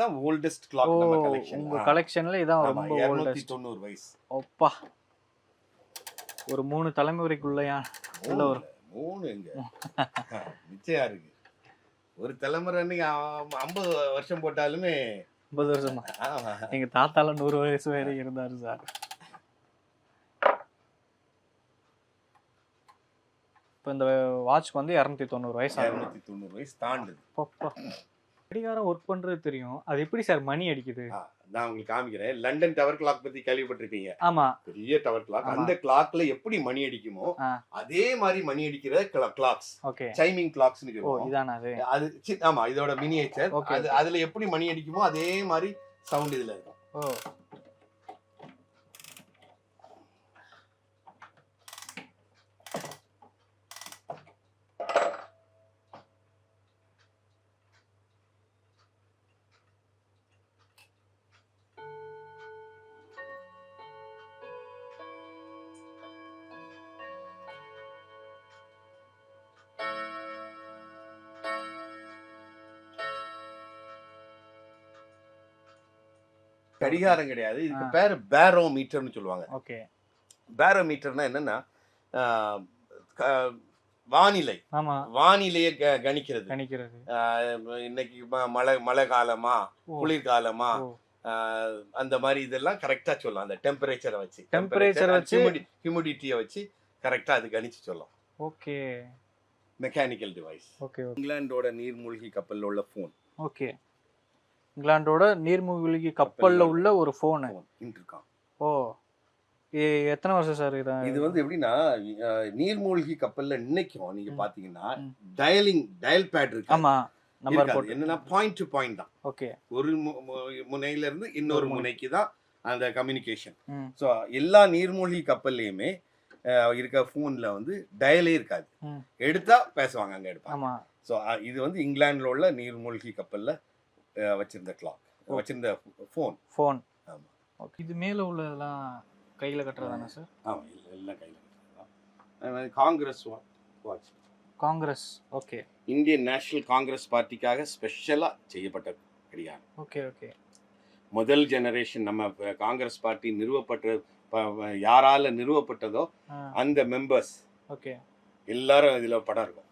இதுதான் oldest clock நம்ம collection. உங்க கலெக்ஷன்ல இதான் ரொம்ப ஓல்டஸ்ட். 290 வயசு. அப்பா, ஒரு 3 தலைமுறைக்குள்ளயா? இல்ல ஒரு 3 எங்க நிச்சயம் இருக்கு. ஒரு தலைமுறை 50 வருஷம் போட்டாலுமே 50 வருஷமா? எங்க தாத்தால 100 வயசு வரை இருந்தாரு சார். இப்போ இந்த வாட்ச்க்கு வந்து 290 வயசு ஆகுது. 290 வயசு தாண்டுது. கடிகாரம் ஒர்க் பண்றது தெரியும், அது எப்படி சார் மணி அடிக்குது? நான் உங்களுக்கு காமிக்கிறேன். லண்டன் டவர் கிளாக் பத்தி கேள்விப்பட்டிருப்பீங்க. ஆமா, பெரிய டவர் கிளாக். அந்த கிளாக்ல எப்படி மணி அடிக்குமோ அதே மாதிரி மணி அடிக்கிற கிளாக்ஸ். ஓகே, சைமிங் கிளாக்ஸ்னு சொல்லுவோம். இதானா அது? அது ஆமா, இதோட மினியேச்சர். அதுல எப்படி மணி அடிக்குமோ அதே மாதிரி சவுண்ட் இதுல இருக்கும். கடிகாரம் கிடையாது, இதுக்கு பேரு பேரோமீட்டர்னு சொல்லுவாங்க. ஓகே, பேரோமீட்டர்னா என்னன்னா வானிலை, வானிலையை கணிக்கிறது. இன்னைக்கு மழை காலமா குளிர்காலமா அந்த மாதிரி இதெல்லாம் கரெக்டா சொல்லலாம். அந்த டெம்பரேச்சரை வச்சு ஹியூமிடிட்டியை வச்சு கரெக்டா அது கணிச்சு சொல்லலாம். Okay, mechanical device. ஓகே, இங்கிலாந்தோட நீர்மூழ்கி கப்பல்ல உள்ள போன். ஓகே, இங்கிலாந்தோட நீர்மூழ்கி கப்பல்ல உள்ள ஒரு போன் இருக்கான். ஓ, எத்தனை வருஷம் சார் இது வந்து எப்படின்னா நீர்மூழ்கி கப்பல்ல இன்னைக்கும் நீங்க பாத்தீங்கன்னா டயல் பேட் இருக்கு. ஆமா, நம்பர் போட்டு என்னன்னா பாயிண்ட் டு பாயிண்ட் தான். ஓகே, ஒரு முனையில இருந்து இன்னொரு முனைக்கு தான் அந்த கம்யூனிகேஷன். ஸோ எல்லா நீர்மூழ்கி கப்பல்லையுமே இருக்க போன்ல வந்து டயலே இருக்காது. எடுத்தா பேசுவாங்க, அங்க எடுப்பாங்க. ஸோ இது வந்து இங்கிலாந்துல உள்ள நீர்மூழ்கி கப்பல்ல வச்சிருந்த கிளாக், வச்சிருந்த போன். ஆமா, ஓகே. இது மேல உள்ளதெல்லாம் கையில கட்டுறதானே சார்? ஆமா, எல்லாம் கையில கட்டுறதா. Congress watch. Congress, okay. Indian National Congress பார்ட்டிக்காக ஸ்பெஷலா செய்யப்பட்ட கடிகாரம். Okay, okay. முதல் ஜெனரேஷன் நம்ம காங்கிரஸ் பார்ட்டி நிறுவப்பட்ட யாரால நிறுவப்பட்டதோ அந்த மெம்பர்ஸ், ஓகே, எல்லாரும் இதுல படம் இருக்கும்.